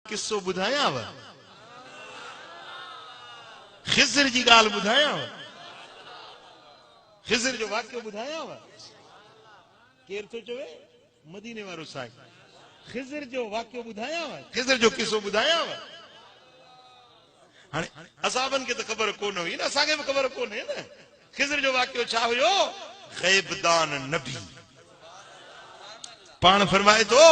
किस्सो ॿुधायांव, ख़िज़र जी ॻाल्हि ॿुधायांव, ख़िज़र जो वाक़ियो ॿुधायांव। केरु थो चवे? मदीने वारो साईं। ख़िज़र जो वाक़ियो ॿुधायांव, ख़िज़र जो किस्सो ॿुधायांव। हाणे असाबनि खे त ख़बर कोन हुई न, असांखे बि ख़बर कोन्हे न ख़िज़र जो वाक़ियो छा हुयो। ग़ैबदान नबी पाण फरमाए थो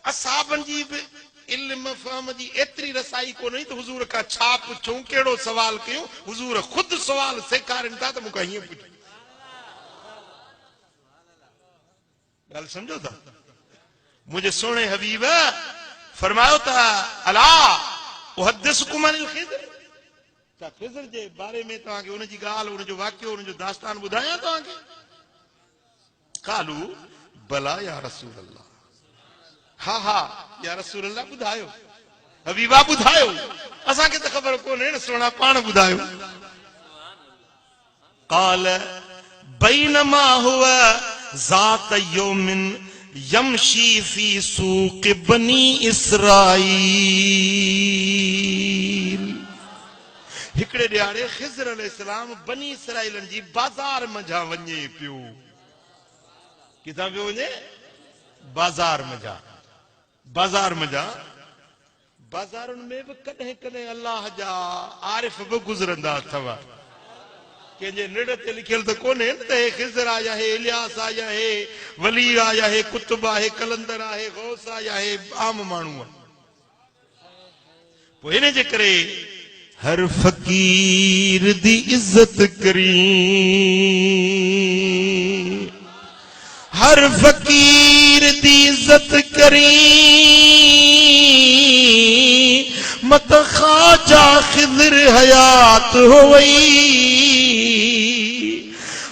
असाबनि जी बि इल्म फ़हम जी एतिरी रसाई कोन हुई त हुज़ूर खां छा पुछूं, कहिड़ो सवाल कयूं। हुज़ूर ख़ुदि सवाल सेखारनि था त मूंखां हीअं पुछो। ॻाल्हि सम्झो था? मुंहिंजे सुहिणे हबीब फरमायो त अला उहद्दिसुकुम अनिल ख़िज़र, छा ख़िज़र जे बारे में तव्हांखे उनजी ॻाल्हि, उनजो वाक़ियो, उनजो दास्तान ॿुधायां तव्हांखे? क़ालू बला या रसूल अल्लाह, हा हा या रसूल अल्लाह ॿुधायो, हबीबा ॿुधायो, असांखे त ख़बर कोन्हे न, सुहिणा पाण ॿुधायो। क़ाल बैनमा हुव ज़ात यौमिन यमशी फी सूक़ बनी इसराईल, हिकिड़े ॾियारे ख़िज़र अलैहिस्सलाम बनी इसराईलनि जी बाज़ार मंझां वञे पियो। किथां पियो वञे? बाज़ार मंझां। बाज़ार मंझां, बाज़ारुनि में बि कॾहिं कॾहिं अल्लाह जा आरिफ बि गुज़रंदा अथव। कंहिंजे निड़ ते लिखियल त कोन्हे न त हे ख़िज़र आया है, इलियास आया है, वली आया है, कुतुब आहे, कलंदर आहे, गौस आया है, आम माण्हू आहे। पोइ इन जे करे हर फ़क़ीर दी इज़त करी, हर फ़क़ीर दी इज़त करी, मत ख़ाजा ख़िज़र हयात हो वई,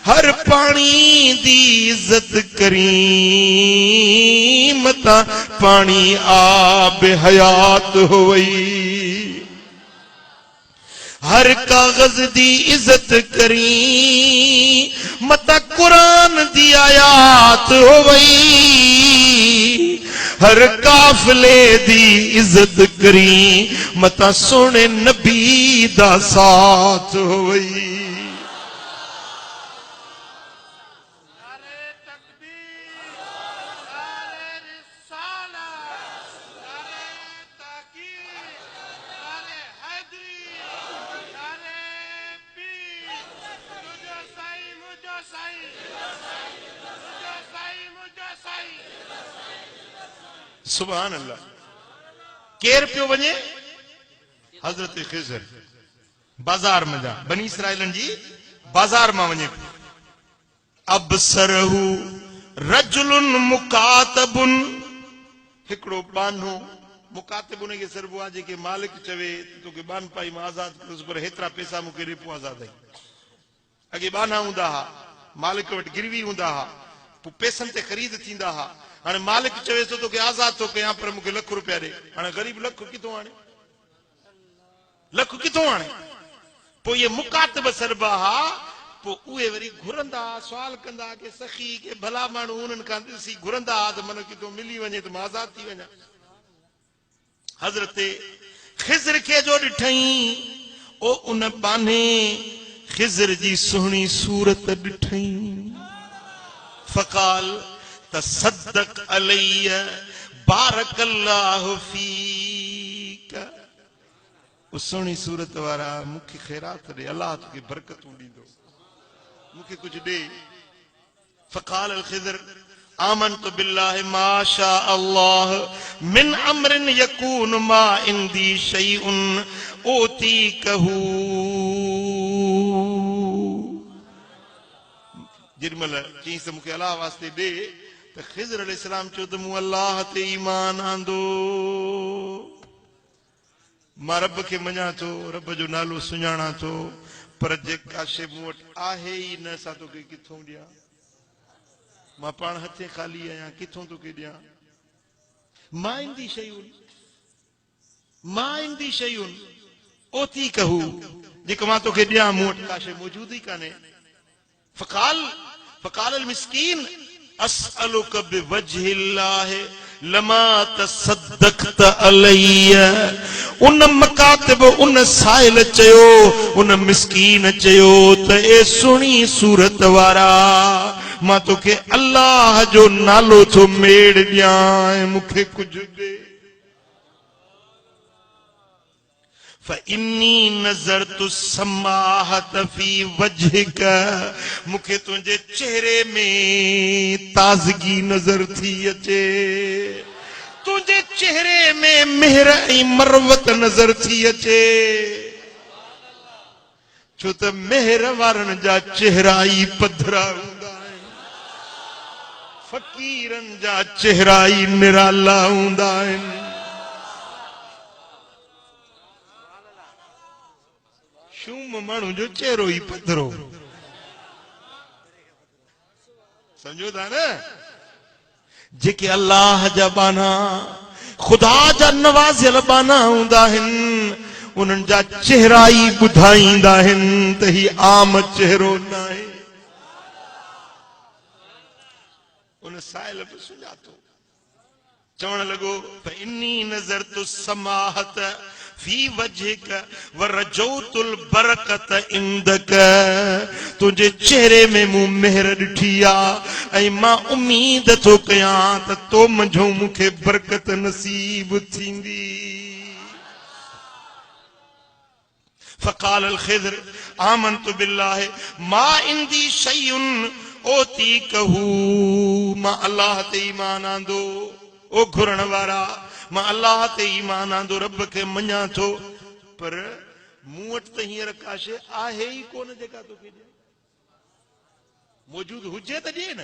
हर पानी दी इज़त करी, मत पानी आब हयात हो वई, हर कागज दी इज्जत करी, मता कुरान दी आयात हो वई, हर काफिले दी इज्जत करी, मता सोने नबी दा साथ हो वई। सुभान अल्लाह। केर पियो वञे? हज़रत ख़िज़र बाज़ार में जा, बनी इसराइलन जी बाज़ार में वञे पियो। अबसरहु रजुलुन मुकातबुन, हिकिड़ो बानो, मुकातिब उनखे सरबो आहे जेके मालिक चवे तोखे बान पाई मां आज़ाद कयोसि, पर हेतिरा पैसा मूंखे ॾे पोइ आज़ाद आई। अॻे बाना हूंदा हुआ, मालिक वटि गिरवी हूंदा हुआ, पोइ पैसनि ते ख़रीद थींदा हुआ। हाणे मालिक चवे थो तोखे आज़ाद थो कयां, पर मूंखे लख रुपया ॾे। हाणे ग़रीब लख किथों आणे? लख किथों आणे? पोइ इहे मुकातिब सरबा हुआ, पोइ उहे वरी घुरंदा, सवाल कंदा के सखी के भला माण्हू उन्हनि खां ॾिसी घुरंदा त मन किथों मिली वञे त मां आज़ाद थी वञा। हज़रत ख़िज़र खे जो ॾिठई, ओ उन बाने ख़िज़र जी सुहिणी सूरत ॾिठई। फ़क़ाल तसद्दक़ अलैय बारकल्लाहु फीक, उस सुहिणी सूरत वारा मूंखे ख़ैरात ॾे, अल्लाह तोखे बरकतूं ॾींदो, मूंखे कुझु ॾे। फ़क़ाल ख़िज़र आमनतु बिल्लाहि मा शा अल्लाह मिन अमरिन यकून मा इंदी शैउन ओतीकहू, जेॾीमहिल चईंसि त मूंखे अलाह वास्ते ॾे, त ख़िज़र अलैहिस्सलाम चयो त मूं अल्लाह ते ईमान आंदो, मां रब खे मञां थो, रब जो नालो सुञाणां थो, पर जेका शइ मूं वटि आहे ई न, असां तोखे किथों ॾियां? मां पाण हथे ख़ाली आहियां, किथों तोखे ॾियां? मां ईंदी शयूं, मां ईंदी शयूं ओती कहू, जेको मां तोखे ॾियां मूं वटि का शइ मौजूद ई कान्हे। फ़क़ाल अल मिस्कीन अस्अलुक बिवजहिल्लाह लमा तसद्दक़त अलैय। उन मकातिब उन साइल चयो, उन मिस्कीन चयो त ए सुणी सूरत वारा, मां तोखे अल्लाह जो नालो थो मेड़ ॾियां, मूंखे कुझु ॾे। फ़इन्नी नज़रतु समाहत फी वजहिक, मूंखे तुंहिंजे चेहरे में ताज़गी नज़र थी अचे, तुंहिंजे चेहरे में मेहर ऐं मरवत नज़र थी अचे, छो त मेहर वारनि जा चेहरा ई पधरा हूंदा आहिनि, फ़क़ीरनि जा चेहरा ई निराला हूंदा आहिनि। शूम माण्हू जो चेहरो ई पधरो, समझो था न। जेके अल्लाह जा बाना, खुदा जा नवाज़ियल बाना हूंदा आहिनि, उन्हनि जा चेहरा ई ॿुधाईंदा आहिनि त ही आम चेहरो न आहे। उन साइल बि सुञातो, चवण लॻो फ़इन्नी नज़रतु समाहत फी वजहिक वरजौतुल बरकत इंदक, तुंहिंजे चेहरे में मूं मेहर ॾिठी आहे ऐं मां उम्मीद थो कयां त तो मंझो मूंखे बरकत नसीब थींदी। फ़क़ाल अल ख़िज़र आमनतु बिल्लाहि मा इंदी शैउन ओतीकहू, मां अल्लाह ते ईमान आंदो। ओ घुरण वारा, मां अल्लाह ते ईमान आंदो, रब खे मञां थो, पर मूं वटि त हींअर का शइ आहे ई कोन जेका तोखे ॾियां। मौजूद हुजे त ॾिए न,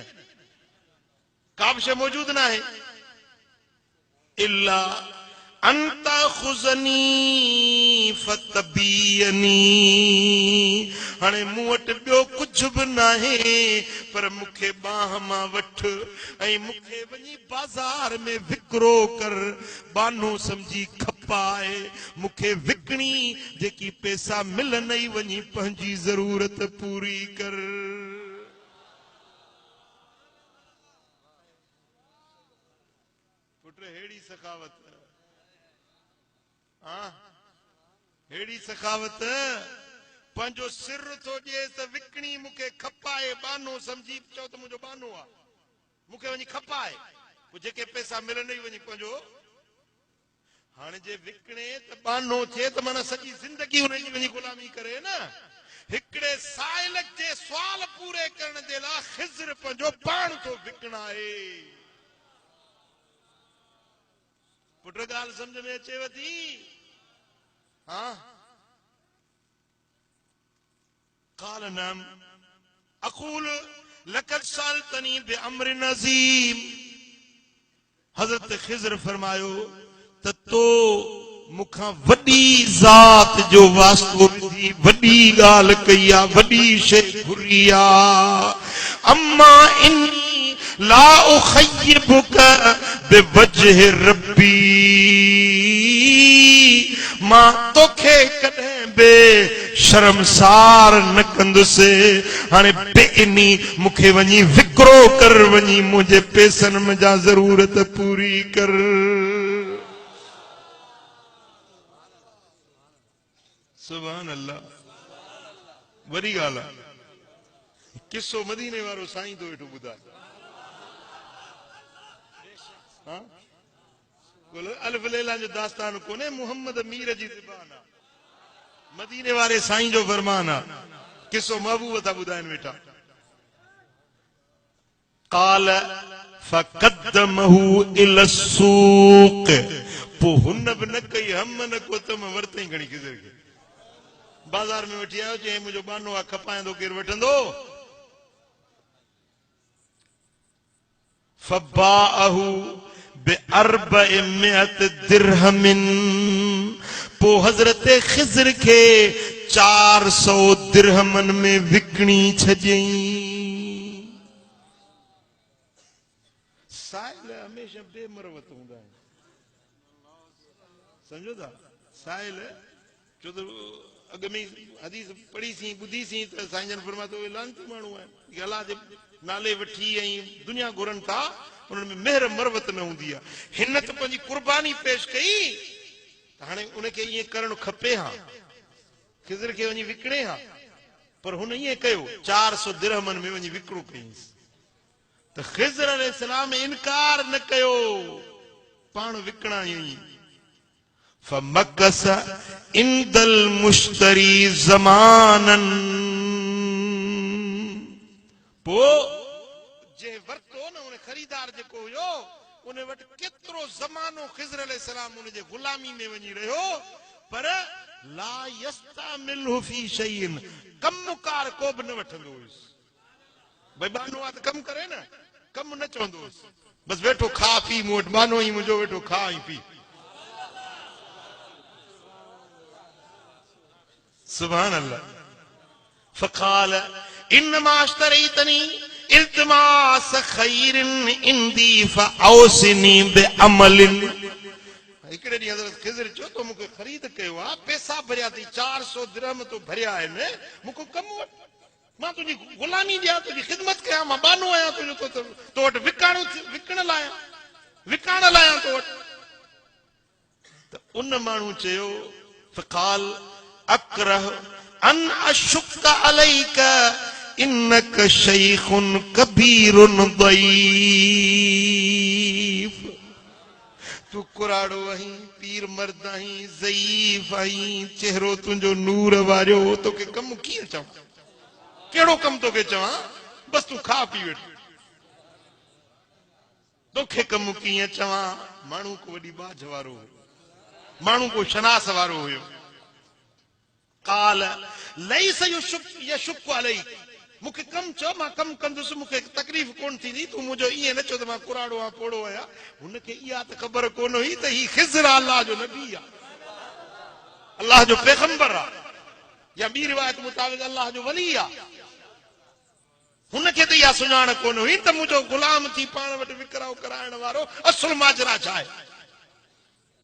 का बि शइ मौजूद न आहे। इल्ला अंता खुज़नी फतबीयनी, हाणे मूं वटि ॿियो कुझु बि न आहे, पर मूंखे बाह मां वठ ऐं मूंखे वञी बाज़ार में विकिरो कर, बानो समझी खपाए, मूंखे विकणी जेकी पैसा मिलनि ई वञी पंहिंजी ज़रूरत पूरी कर। पुट हेड़ी सखावत, हेड़ी सखावत, पंहिंजो सिर थो ॾिए त विकणी मूंखे खपाए, बानो समझी चओ त मुंहिंजो बानो आहे, मूंखे वञी खपाए, पोइ जेके पैसा मिलनि ई वञी पंहिंजो। हाणे जे विकणे त बानो थिए त माना सॼी ज़िंदगी हुनजी वञी गुलामी करे न। हिकिड़े साइल जे सुवाल पूरे करण जे लाइ ख़िज़र पंहिंजो पाण थो विकणाए। पुट ॻाल्हि सम्झ में अचेव थी? हाँ, क़ाल नअम अक़ूल लक़द सालतनी बिअम्रिन अज़ीम, हज़रत ख़िज़र फरमायो त तो मूंखां वॾी ज़ात जो वास्तो विधी, वॾी ॻाल्हि कई आहे, वॾी शइ घुरी आहे। अम्मा इन्नी ला उख़य्यिबुक बिवजहि रब्बी, मां तोखे कॾहिं बि शर्मसार न कंदुसि। हाणे बेइनी मूंखे वञी विकिरो कर, वञी मुंहिंजे पैसनि में जा ज़रूरत पूरी कर। सुभान अल्लाह, वॾी ॻाल्हि आहे। किसो मदीने वारो साईं तो वेठो ॿुधाए। अल्फ लैला जो दास्तान कोन्हे, मुहम्मद मीर जी ज़बान आहे, मदीने वारे साईं जो फरमान आहे। किसो महबूब था ॿुधाइनि वेठा। क़ाल फ़क़द्दमहू इला सूक़, पोइ हुन बि न कई हम न को त मां वरितई खणी ख़िज़र खे बाज़ार में वठी आयो, चई मुंहिंजो बानो आहे, खपाइंदो केरु वठंदो? फ़बाअहू बिअरबइमिअत दिरहमिन, पोइ हज़रत ख़िज़र खे 400 दिरहमन में विकणी छॾियईं। साइल हमेशा बेमरवत हूंदा आहिनि, समझो था। साइल छो त अॻ में हदीस पढ़ीसीं ॿुधीसीं त साईं जन फरमातो लानती माण्हू आहिनि, अल्लाह जे नाले वठी ऐं दुनिया घुरनि था, उन्हनि में मेहर मरवत न हूंदी आहे। हिन त पंहिंजी कुर्बानी पेश कई त हाणे उनखे ईअं करणु खपे हा, खिज़र खे वञी विकिणे हा, पर हुन ईअं कयो 400 दिरहमनि में वञी विकिणो कईंसि त खिज़र अलैहिस्सलाम इनकार न कयो, पाण विकिणायई। फमकस इंदल मुश्तरी ज़मानन, पोइ जे वरितो न उन खरीदार जेको हुयो उन वटि केतिरो ज़मानो खिज़र अलैहिस्सलाम उनजे गुलामी में वञी रहियो, पर ला यस्तामिलहु फी शैइन, कमकार को बि न वठंदो हुयुसि। भई बानो आहे त कमु करे न, कमु न चवंदो हुयुसि, बसि वेठो खा पी, मूं वटि बानो ई मुंहिंजो, वेठो खा ऐं पी। सुभान अल्लाह। फक़ाल इन्नमा अश्तरैतनी इल्तिमास खैरिन इंदी फऔसिनी बिअमलिन। हिकिड़े ॾींहुं हज़रत खिज़र चयो तो मूंखे ख़रीद कयो आहे, पैसा भरिया अथई, 400 दिरहम तो भरिया आहिनि, मूंखे कमु वटि, मां तुंहिंजी गुलामी ॾियां, तुंहिंजी ख़िदमत कयां, मां बानो आहियां तुंहिंजो, तो वटि विकण लाइ तो वटि। त उन माण्हू चयो फ़क़ाल अकरह अन अशुक्क अलैक इन्नक शैख़ुन कबीरुन ज़ईफ़। तू कुराड़ो आहीं, पीर मर्द आहीं, ज़ईफ़ आहीं, चेहरो तुंहिंजो नूर वारियो, तोखे कमु कीअं चवां, कहिड़ो कमु तोखे चवां, बसि तूं खा पी वेठ, तोखे कमु कीअं चवां। माण्हू को वॾी बाझ वारो हुयो, माण्हू को शनास वारो हुयो। काल लैस यशुक्कु अलैक, मूंखे कमु चओ, मां कमु कंदुसि, मूंखे तकलीफ़ कोन थींदी, तूं मुंहिंजो ईअं न चओ त मां कुराड़ो आहियां, पोड़ो आहियां। हुनखे इहा त ख़बर कोन हुई त ही खिज़र अल्लाह जो नबी आहे, अल्लाह जो पैगंबर आहे, या ॿी रिवायत मुताबिक़ अल्लाह जो वली आहे। हुनखे त इहा सुञाण कोन हुई त मुंहिंजो गुलाम थी पाण वटि विकिराउ कराइण वारो असुल माजरा छा आहे।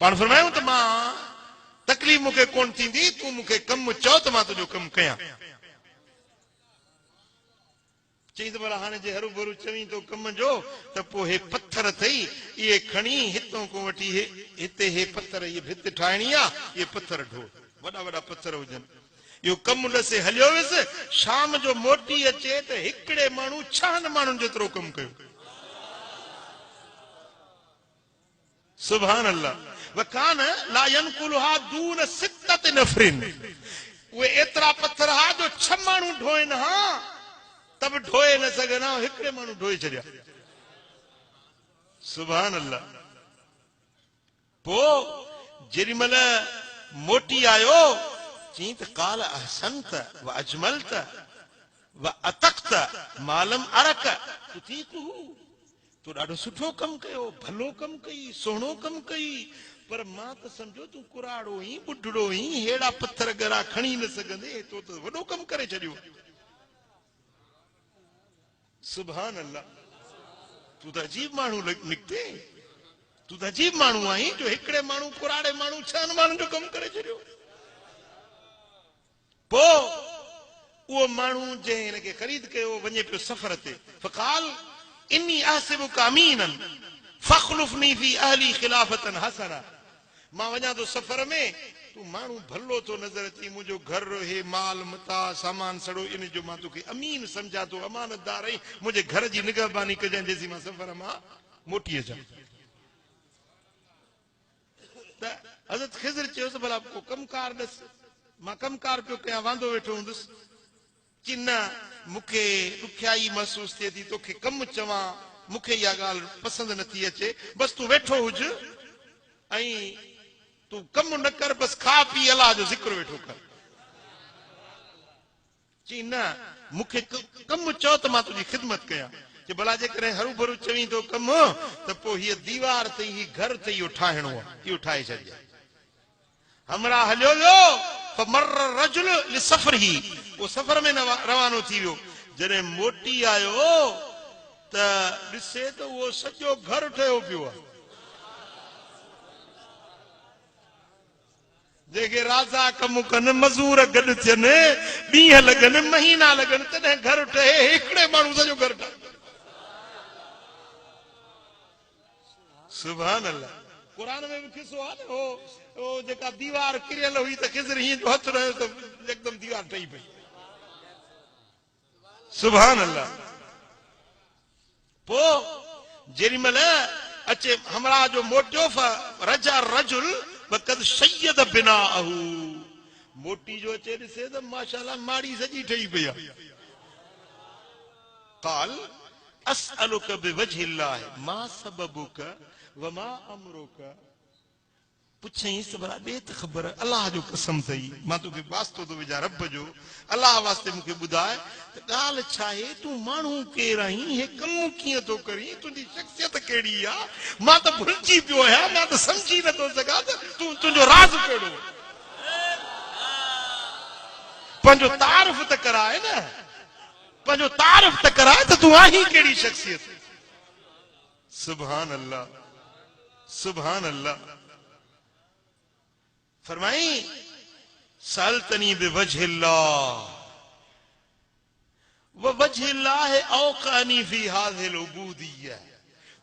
पाण फरमायूं त मां तकलीफ़ मूंखे कोन थींदी, तूं मूंखे कमु चओ त मां तुंहिंजो कमु कयां। चई त भला हाणे जे हरू भरू चवीं तो कम जो, त पोइ हे पत्थर अथई, इहे खणी हितां को वठी हिते हे पत्थर, इहे भित ठाहिणी आहे, इहे पत्थर ढो, वॾा वॾा पत्थर हुजनि। इहो कमु ॾसे हलियो वियुसि, शाम जो मोटी अचे त हिकिड़े माण्हू 6 माण्हुनि जेतिरो कमु कयो। सुभान अल्लाह। वकान ला यनकुलहा दून 6 नफरिन, उहे एतिरा पत्थर हा जो 6 माण्हू ढोइन हा तब ढोए न सघनि, हिकिड़े माण्हू ढोए छॾिया। सुभान अल्लाह। पोइ जेॾी महिल मोटी आयो, चई त काल अहसनत व अजमलत व अतक़त मालम अरक, तूं ॾाढो सुठो कमु कयो, भलो कमु कई, सुहिणो कमु कई, पर मां त सम्झो तूं कुराड़ो ई, ॿुढड़ो ई, हेड़ा पत्थर गरा खणी न सघंदे, तो त वॾो कमु करे छॾियो। सुभान अल्लाह। तूं त अजीब माण्हू निकिते, तूं त अजीब माण्हू आहीं जो हिकिड़े माण्हू कुराड़े माण्हू 6 माण्हुनि जो कमु करे छॾियो। पोइ उहो माण्हू जंहिं हिनखे ख़रीद कयो वञे पियो सफ़र ते। फ़क़ाल इन्नी अहसिबुका अमीनन फ़ख़्लुफ़नी फ़ी अहली ख़िलाफ़तन हसना, मां वञा थो सफ़र में, तूं माण्हू भलो थो नज़र अची, मुंहिंजो घर हे माल मता सामान सड़ो, इन जो मां तोखे अमीन सम्झां थो, अमानतदार आहीं, मुंहिंजे घर जी निगहबानी कजांइ जेसीं मां सफ़र मां मोटी अचां। त हज़रत खिज़र चयोसि भला को कमकार ॾस, मां कमकार पियो कयां, वांदो वेठो हूंदुसि। कि न, मूंखे ॾुखियाई महसूस थिए थी, तोखे कमु चवां, मूंखे इहा ॻाल्हि पसंदि नथी अचे, बसि तूं वेठो हुज ऐं तूं कमु न कर, बसि खा पी, अलाह जो ज़िक्र वेठो कर। चई न, मूंखे कमु चओ त मां तुंहिंजी ख़िदमत कयां। कि भला जेकॾहिं हरू भरू चवीं थो कमु, त पोइ हीअ दीवार अथई, हीउ घर अथई, इहो ठाहिणो आहे, इहो ठाहे छॾिजे। हमरा हलियो वियो, फमर्र रजुल लिसफ़रिही, उहो सफ़र में रवानो थी वियो। जॾहिं मोटी आयो त ॾिसे त उहो सॼो घर ठहियो पियो आहे। जेके राजा कमु कनि, मज़ूर गॾु थियनि, ॾींहं लॻनि, महीना लॻनि, तॾहिं घर ठहे, हिकिड़े माण्हू सॼो घर ठहे। सुभान अल्लाह। कुरान में भी किस्सो आहे न, वो जेका दीवार किरियल हुई त खिज़र हीअं जो हथ रहियो त एकदम दीवार ठही पई। सुभान अल्लाह। पो जेरी महिल अचे हमरा जो मोटियो रजा रजुल वक़द सय्यद बिनाअहू, मोटी जो अचे ॾिसे त माशाअल्लाह माड़ी सॼी ठही पई आहे। क़ाल अस्अलुक बिवजहिल्लाह मा सबबुक व मा अमरुक, पुछईंसि त भला ॾे त ख़बर, अलाह जो कसम अथई मां तोखे वास्तो थो विझां रब जो, अलाह वास्ते मूंखे ॿुधाए त ॻाल्हि छा आहे, तूं माण्हू केरु आहीं, हे कमु कीअं थो करीं, तुंहिंजी शख़्सियत कहिड़ी आहे, मां त भुलिजी पियो आहियां, मां त सम्झी नथो सघां त तुंहिंजो राज़ कहिड़ो। पंहिंजो तारीफ़ त कराए न, पंहिंजो तारीफ़ त कराए त तूं आहीं कहिड़ी शख़्सियत। सुभान अल्लाह, सुभान अल्लाह। फरमाई सअलतनी बिवजहिल्लाह व वजहिल्लाह औक़अनी फी हाज़िल उबूदिय्यह,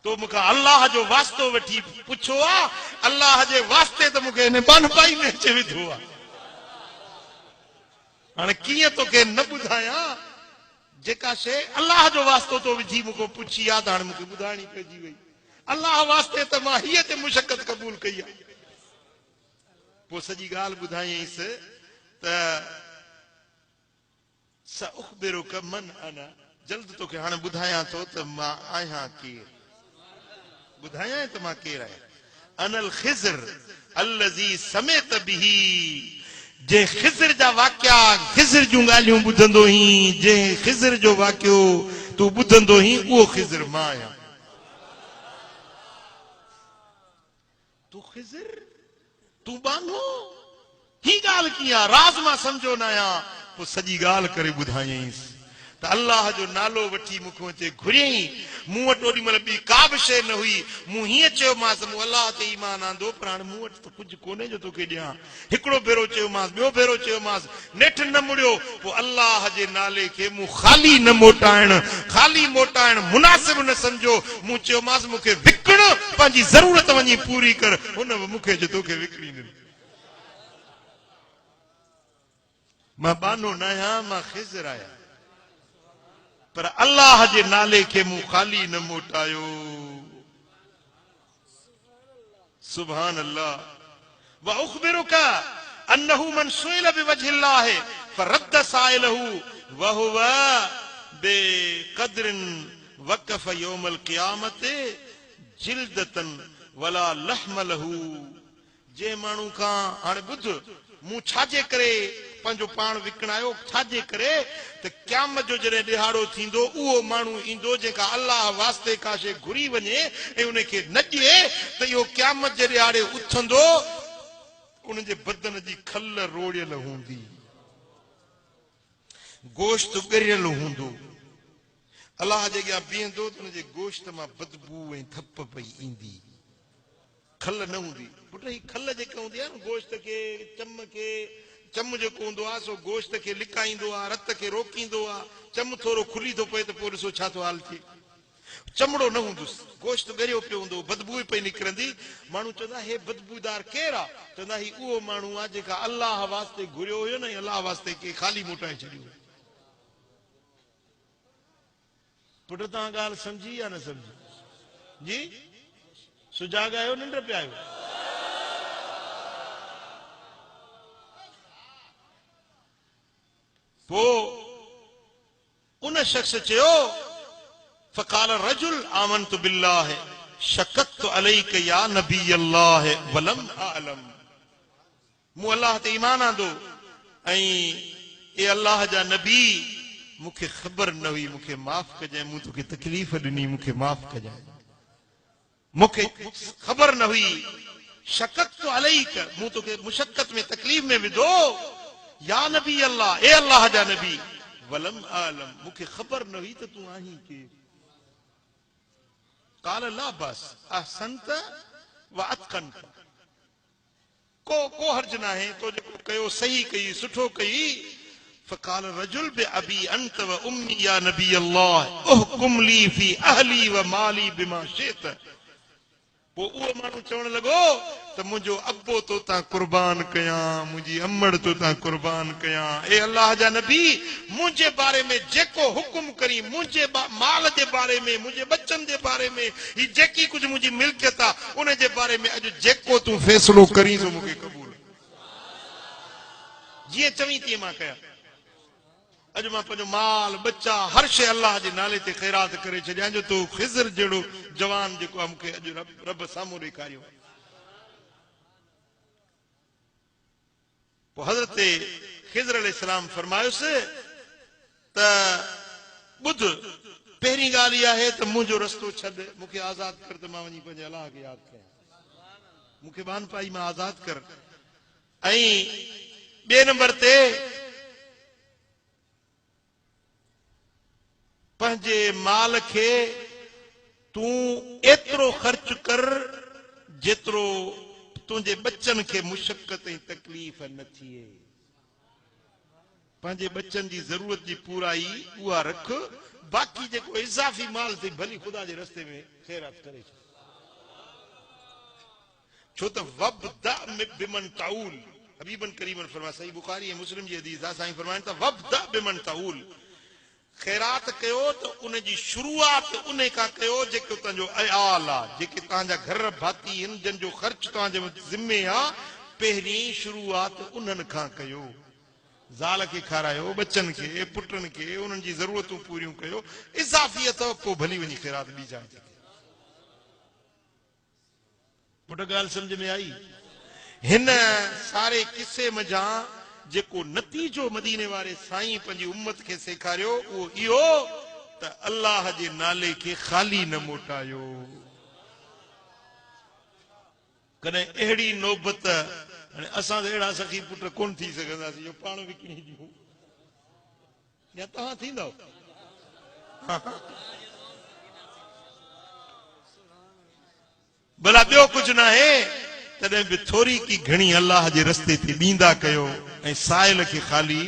तो मूंखे अल्लाह जो वास्तो वठी पुछो आहे, अल्लाह जे वास्ते त मूंखे हिन बनपाई में अची विधो आहे। हाणे कीअं तोखे न ॿुधायां, जेका शइ अल्लाह जो वास्तो तो विझी मूंखे पुछी आहे त हाणे मूंखे ॿुधाइणी पइजी वई। अल्लाह वास्ते त मां हीअ ते मुशक़त क़बूल कई आहे। पोइ सॼी ॻाल्हि ॿुधायईंसि त सउख़बिरुक मन अना, जल्द तोखे हाणे ॿुधायां थो त मां आहियां केरु, ॿुधायां त मां केरु आहियां। अनल ख़िज़र अल्लज़ी समेत बिही, जे ख़िज़र जा वाक़िया, ख़िज़र जूं ॻाल्हियूं ॿुधंदो ही, जे ख़िज़र जो वाक़ियो तूं ॿुधंदो ही, उहो ख़िज़र मां आहियां। तूं ख़िज़र, तूं बानो, ही ॻाल्हि कीअं आहे, राज़ मां सम्झो न आहियां। पोइ सॼी ॻाल्हि करे ॿुधायईंसि त अल्लाह जो नालो वठी मूंखे अचे घुरियईं, मूं वटि ओॾी महिल ॿी का बि शइ न हुई, मूं हीअं चयोमांसि मूं अल्लाह ते ईमान आंदो, पर हाणे मूं वटि त कुझु कोन्हे जो तोखे ॾियां। हिकिड़ो भेरो चयोमांसि, ॿियो भेरो चयोमांसि, नेठ न मुड़ियो। पोइ अल्लाह जे नाले खे मूं ख़ाली न मोटाइण मुनासिब न सम्झो। मूं चयोमांसि मूंखे विकिण, पंहिंजी ज़रूरत वञी पूरी कर, हुन बि मूंखे जो तोखे विकिणी ॾिनो। मां बानो न आहियां, मां ख़िज़र आहियां, पर अल्लाह जे नाले खे मूं ख़ाली न मोटायो। सुभान अल्लाह। व उख़बिरुक अन्नहु मन सुइल बिवजहिल्लाह फरद्द साइलहु व हुव बेक़द्रिन वक़फ़ यौमल क़ियामत जिल्दतन वला लहम लहू। जे माण्हू खां हाणे ॿुध, मूं छाजे करे पंहिंजो पाण विकिणायो, छाजे करे त क़यामत जो जॾहिं ॾिहाड़ो थींदो, उहो माण्हू ईंदो जेका अल्लाह वास्ते का शइ घुरी वञे ऐं उनखे न ॾिए, त इहो क़यामत जे ॾिहाड़े उथंदो, उनजे बदन जी खल रोड़ियल हूंदी, गोश्त ॻरियल हूंदो, अल्लाह जे अॻियां बीहंदो त उनजे गोश्त मां बदबू ऐं थप पई ईंदी, खल न हूंदी। पुट ही खल जेका हूंदी आहे न, गोश्त खे चम जेको हूंदो आहे सो गोश्त खे लिकाईंदो आहे, रत खे रोकींदो आहे। चम थोरो खुली थो पए त पोइ ॾिसो छा थो हाल थिए। चमड़ो न हूंदुसि, गोश्त ॻरियो पियो हूंदो, बदबू पई निकिरंदी। माण्हू चवंदा हे बदबूदार केरु आहे, चवंदा ही उहो माण्हू आहे जेका अल्लाह वास्ते घुरियो हुयो न, अल्लाह वास्ते के ख़ाली मोटाए छॾियो। पुट तव्हां ॻाल्हि सम्झी या न सम्झी? जी सुजाॻ आहियो, निंड पिया आहियो? पोइ उन शख़्स चयो, फ़क़ाल रजुल आमनतु बिल्लाह शकतु अलैक या नबी अल्लाह वलम आलम, मूं अल्लाह ते ईमान आंदो ऐं ए अल्लाह जा नबी, मूंखे ख़बर न हुई, मूंखे माफ़ कजांइ, मूं तोखे तकलीफ़ ॾिनी, मूंखे माफ़ कजांइ, मूंखे ख़बर न हुई। शकतु अलैक, मूं तोखे मुशक्क़त में तकलीफ़ में विधो। या नबी अल्लाह, ए अल्लाह जा नबी, वलम आलम, मूंखे ख़बर न हुई त तूं आहीं केरु। क़ाल ला बस अहसनत व अतक़नत, को हर्ज न आहे, तो जेको कयो सही कई, सुठो कई। फ़क़ाल रजुल बिअबी अंत व उम्मी या नबी अल्लाह उहकुम ली फी अहली व माली बिमा शित, पोइ उहो माण्हू चवण लॻो त मुंहिंजो अब्बो तो तां कुर्बान कयां, मुंहिंजी अमड़ तो तां कुर्बान कयां। ए अल्लाह जा नबी, मुंहिंजे बारे में जेको हुकुम करी, मुंहिंजे माल जे बारे में, मुंहिंजे बच्चनि जे बारे में, ही जेकी कुझु मुंहिंजी मिल्कियत आहे उन जे बारे में अॼु जेको तूं फ़ैसिलो करी सो मूंखे क़बूल। जीअं चवीं तीअं मां कयां। अॼु मां पंहिंजो माल बच्चा हर शइ अल्लाह जे नाले ते ख़ैरात करे छॾियां जो तूं ख़िज़र जहिड़ो जवान जेको आहे मूंखे अॼु रब साम्हूं ॾेखारियो। पोइ हज़रत ख़िज़र अलैहिस्सलाम फरमायोसि त ॿुध, पहिरीं ॻाल्हि इहा आहे त मुंहिंजो रस्तो छॾ, मूंखे आज़ादु कर त मां वञी पंहिंजे अलाह खे यादि कयां, मूंखे बान पाई मां आज़ादु कर। ऐं ॿिए नंबर ते पंहिंजे माल खे तूं एतिरो ख़र्च कर जेतिरो तुंहिंजे बच्चनि खे मुशक़त ऐं तकलीफ़ न थिए। पंहिंजे बच्चनि जी ज़रूरत जी पूराई उहा रख, बाक़ी जेको इज़ाफ़ी माल थी भली ख़ुदा जे रस्ते में ख़ैरात करे छॾ। छो त वब्दा बिमन ताऊल, हबीबन करीमन फरमाया, सही बुखारी ऐं मुस्लिम जी हदीस आहे, साईं फरमाइनि था वब्दा बिमन ताऊल, ख़ैरात कयो त उन जी शुरूआत उन खां कयो जेको तव्हांजो अयाल आहे, जेके तव्हांजा घर भाती आहिनि, जंहिंजो ख़र्च तव्हांजे ज़िम्मे आहे, पहिरीं शुरूआत उन्हनि खां कयो। ज़ाल खे खारायो, बच्चनि खे, पुटनि खे, उन्हनि जी ज़रूरतूं पूरियूं कयो। इज़ाफ़ी अथव पोइ भली वञी ख़ैरात ॿी जाइ ते। पुट ॻाल्हि सम्झ में आई? हिन सारे किसे मज़ा जेको नतीजो मदीने वारे साईं पंहिंजी उम्मत खे सेखारियो उहो इहो त अल्लाह जे नाले खे ख़ाली न मोटायो। कॾहिं अहिड़ी नौबत हाणे असां त अहिड़ा सखी पुट कोन थी सघंदासीं जो पाण विकिणी ॾियूं, या तव्हां थींदव? भला ॿियो कुझु न आहे, तॾहिं बि थोरी की घणी अल्लाह जे रस्ते ते ॾींदा कयो ऐं साइल खे ख़ाली